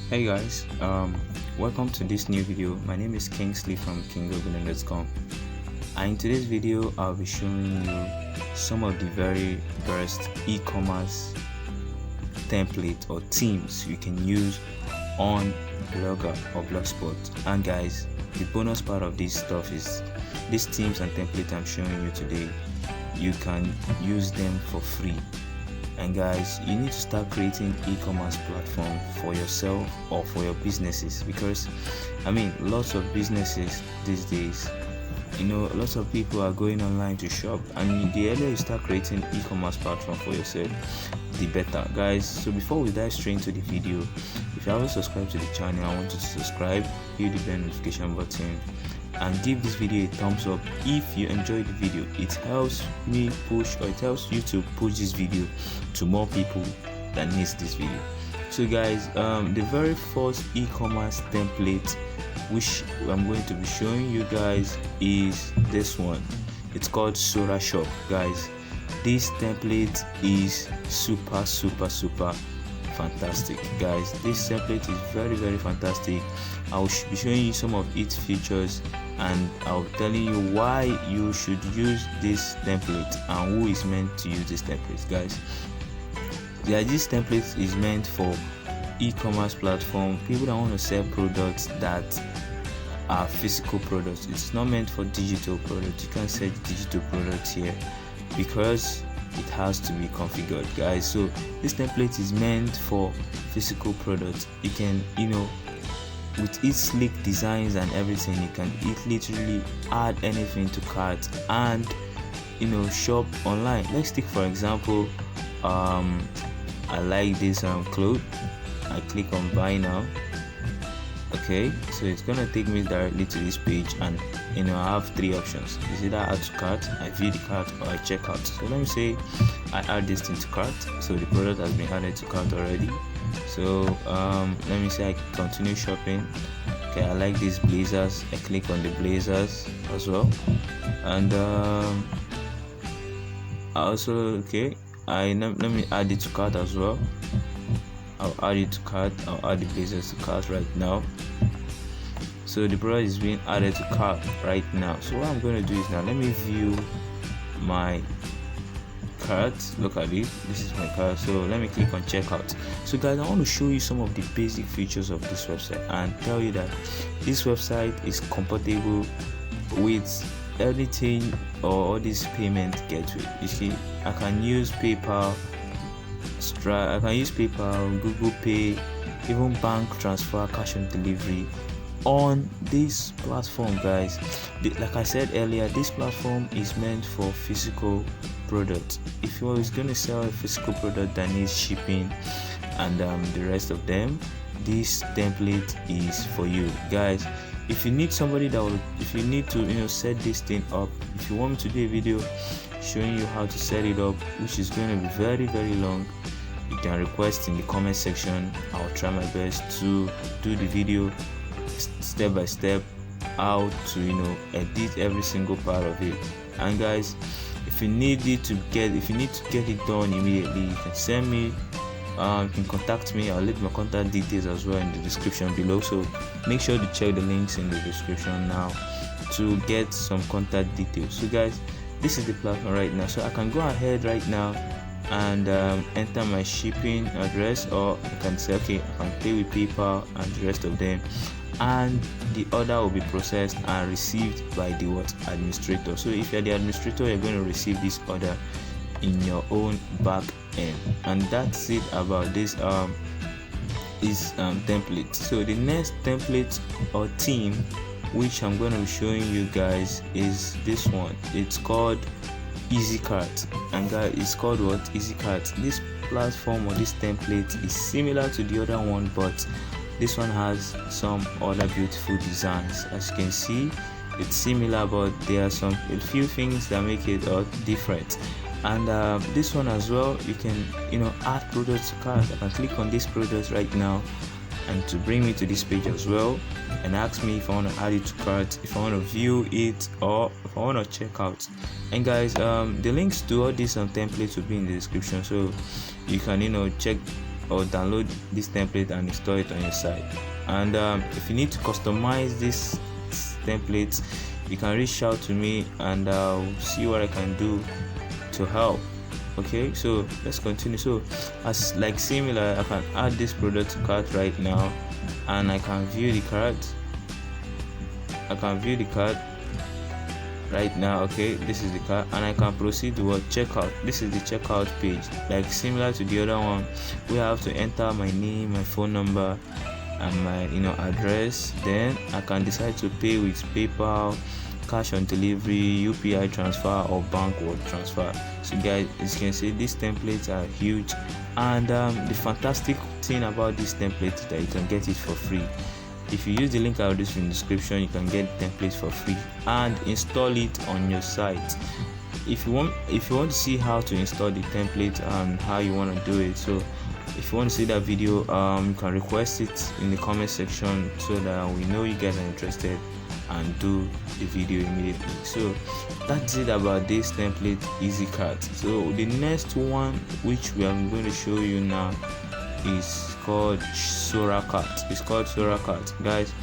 Hey guys, welcome to this new video. My name is Kingsley from Obinnar.com, and in today's video I'll be showing you some of the very best e-commerce template or themes you can use on Blogger or Blogspot. And guys, the bonus part of this stuff is these themes and templates I'm showing you today, you can use them for free. And guys, you need to start creating e-commerce platform for yourself or for your businesses, because lots of businesses these days, lots of people are going online to shop, and the earlier you start creating e-commerce platform for yourself, the better, guys. So before we dive straight into the video, if you haven't subscribed to the channel, I want you to subscribe, hit the bell notification button, and give this video a thumbs up if you enjoyed the video. It helps me push, or it helps you to push this video to more people that needs this video. So guys, the very first e-commerce template which I'm going to be showing you guys is this one. It's called Sarakat, guys. This template is super fantastic, guys. This template is very fantastic. I will be showing you some of its features, and I'll be telling you why you should use this template and who is meant to use this template, guys. This template is meant for e-commerce platform, people that want to sell products that are physical products. It's not meant for digital products. You can't sell digital products here because it has to be configured, guys. So this template is meant for physical products. You can, with its sleek designs and everything, you can literally add anything to cart and shop online. Let's take for example, I like this clothes. I click on buy now. Okay, so it's gonna take me directly to this page, and I have three options. Is either add to cart, I view the cart, or I check out. So let me say I add this thing to cart. So the product has been added to cart already. So let me say I continue shopping. Okay, I like these blazers. I click on the blazers as well, and also let me add it to cart as well. I'll add it to cart. I'll add the blazers to cart right now. So the product is being added to cart right now. So what I'm going to do is, now let me view my cart. Look at it. This is my cart. So let me click on checkout. So guys, I want to show you some of the basic features of this website and tell you that this website is compatible with anything or all this payment gateway. You see, I can use PayPal, Stripe, I can use PayPal, Google Pay, even bank transfer, cash on delivery on this platform, guys. Like I said earlier, this platform is meant for physical products. If you're going to sell a physical product that needs shipping and the rest of them, this template is for you, guys. If you need somebody if you need to set this thing up, if you want me to do a video showing you how to set it up, which is going to be very long, you can request in the comment section. I'll try my best to do the video step by step, how to edit every single part of it. And guys, if you need to get it done immediately, you can send me, you can contact me. I'll leave my contact details as well in the description below, so make sure to check the links in the description now to get some contact details. So guys, this is the platform right now. So I can go ahead right now and enter my shipping address, or I can say okay, I can pay with PayPal and the rest of them, and the order will be processed and received by the administrator. So if you're the administrator, you're going to receive this order in your own back end. And that's it about this template. So the next template or theme which I'm going to be showing you guys is this one. It's called EasyCart, and guys, it's called what? EasyCart. This platform or this template is similar to the other one, but this one has some other beautiful designs. As you can see, it's similar, but there are a few things that make it different. And this one as well, you can add products to cart. I can click on this product right now and to bring me to this page as well, and ask me if I want to add it to cart, if I want to view it, or if I want to check out. And guys, the links to all these templates will be in the description, so you can check or download this template and install it on your site. And if you need to customize this template, you can reach out to me and I'll see what I can do to help. Okay, so let's continue. So as like similar, I can add this product to cart right now, and I can view the cart. Right now. Okay, this is the cart, and I can proceed to checkout. This is the checkout page. Like similar to the other one, we have to enter my name, my phone number, and my address. Then I can decide to pay with PayPal, cash on delivery, UPI transfer, or bank wire transfer. So guys, as you can see, these templates are huge, and the fantastic thing about this template is that you can get it for free. If you use the link I'll do in the description, you can get templates for free and install it on your site. If you want to see how to install the template and how you want to do it, so if you want to see that video, you can request it in the comment section so that we know you guys are interested and do the video immediately. So that's it about this template easy cart. So the next one which we are going to show you now is called Sarakat. It's called Sarakat, guys.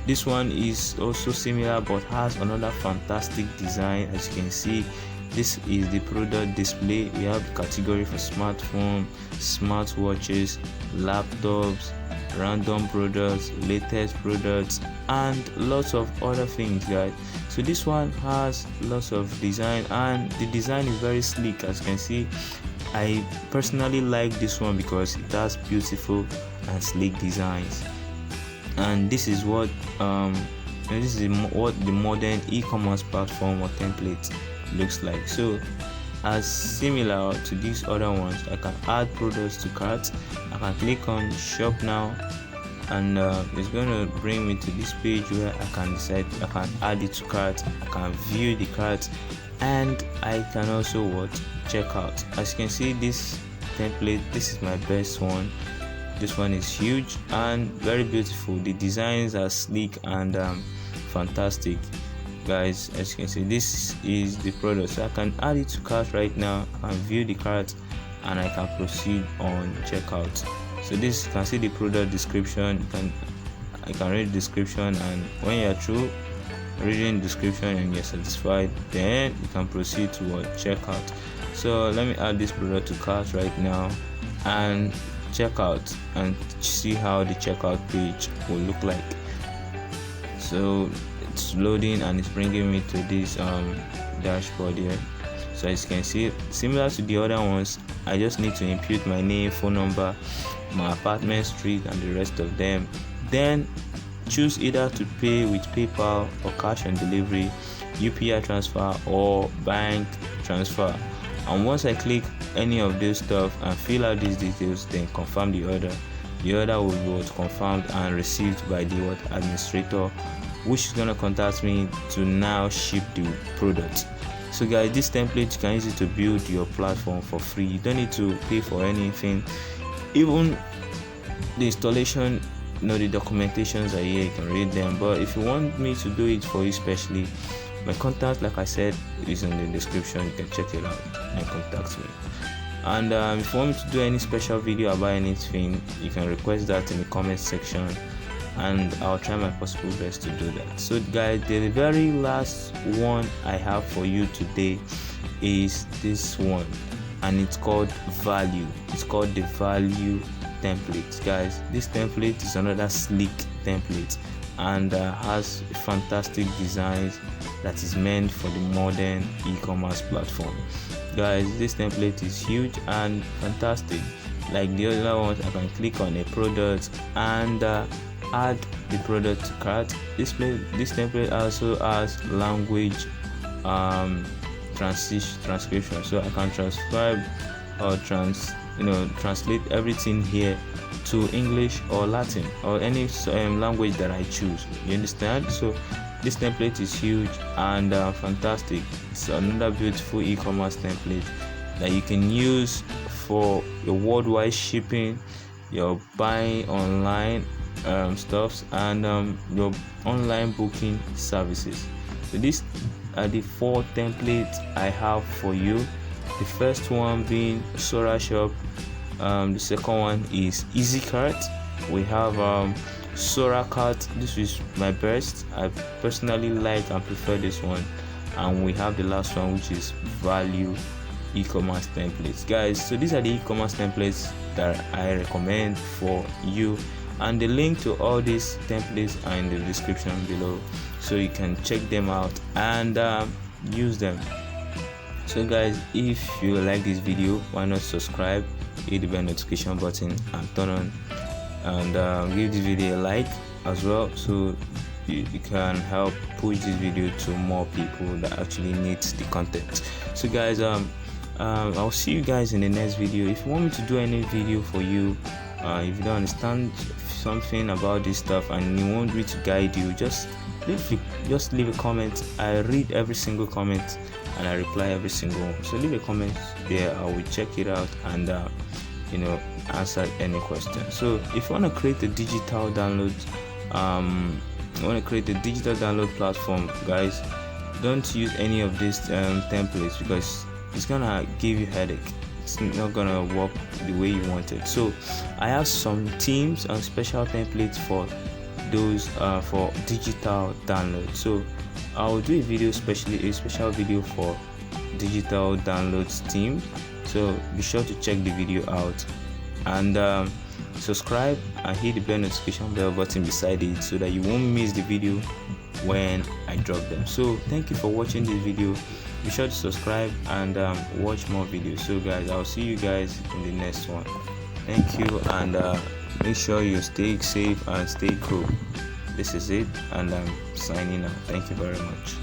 This one is also similar but has another fantastic design. As you can see, this is the product display. We have the category for smartphone, smartwatches, laptops, random products, latest products, and lots of other things, guys. So this one has lots of design, and the design is very sleek. As you can see, I personally like this one because it has beautiful and sleek designs, and this is what what the modern e-commerce platform or template looks like. So as similar to these other ones, I can add products to cart. I can click on shop now, and it's going to bring me to this page where I can decide I can add it to cart, I can view the cart, and I can also check out. As you can see, this template, this is my best one. This one is huge and very beautiful. The designs are sleek and fantastic, guys. As you can see, this is the product. So I can add it to cart right now, I can view the cart, and I can proceed on checkout. So this, you can see the product description. I can read the description, and when you're through reading the description and you're satisfied, then you can proceed to checkout. So let me add this product to cart right now and check out and see how the checkout page will look like. So it's loading and it's bringing me to this dashboard here. So as you can see, similar to the other ones, I just need to input my name, phone number, my apartment street, and the rest of them. Then choose either to pay with PayPal or cash on delivery, UPI transfer, or bank transfer. And once I click any of those stuff and fill out these details, then confirm the order. The order will be confirmed and received by the administrator, which is gonna contact me to now ship the product. So guys, this template, you can use it to build your platform for free. You don't need to pay for anything. Even the installation, the documentations are here, you can read them. But if you want me to do it for you specially, my contact, like I said, is in the description. You can check it out and contact me. And if you want me to do any special video about anything, you can request that in the comment section, and I'll try my possible best to do that. So guys, the very last one I have for you today is this one, and it's called value. It's called the value template, guys. This template is another sleek template and has fantastic designs that is meant for the modern e-commerce platform. Guys, this template is huge and fantastic. Like the other ones, I can click on a product and add the product to cart. This template also has language transcription, so I can transcribe or translate everything here to English or Latin or any language that I choose. You understand? So this template is huge and fantastic. It's another beautiful e-commerce template that you can use for your worldwide shipping, your buying online stuffs, and your online booking services. So these are the 4 templates I have for you. The first one being Sora Shop, The second one is EasyCart. We have Sarakat. This is my best. I personally like and prefer this one. And we have the last one, which is Value e-commerce templates, guys. So these are the e-commerce templates that I recommend for you, and the link to all these templates are in the description below, so you can check them out and use them. So guys, if you like this video, why not subscribe, hit the bell notification button and turn on, and give this video a like as well, so you can help push this video to more people that actually needs the content. So guys, I'll see you guys in the next video. If you want me to do any video for you, if you don't understand something about this stuff and you want me to guide you, just leave a comment. I read every single comment and I reply every single one. So leave a comment there, I will check it out and answer any question. So if you want to create a digital download, platform, guys, don't use any of these templates, because it's gonna give you headache. It's not gonna work the way you want it. So I have some themes and special templates for those for digital download. So I'll do a special video for digital downloads theme. So be sure to check the video out and subscribe and hit the bell notification bell button beside it, so that you won't miss the video when I drop them. So thank you for watching this video. Be sure to subscribe and watch more videos. So guys, I'll see you guys in the next one. Thank you, and make sure you stay safe and stay cool. This is it, and I'm signing out. Thank you very much.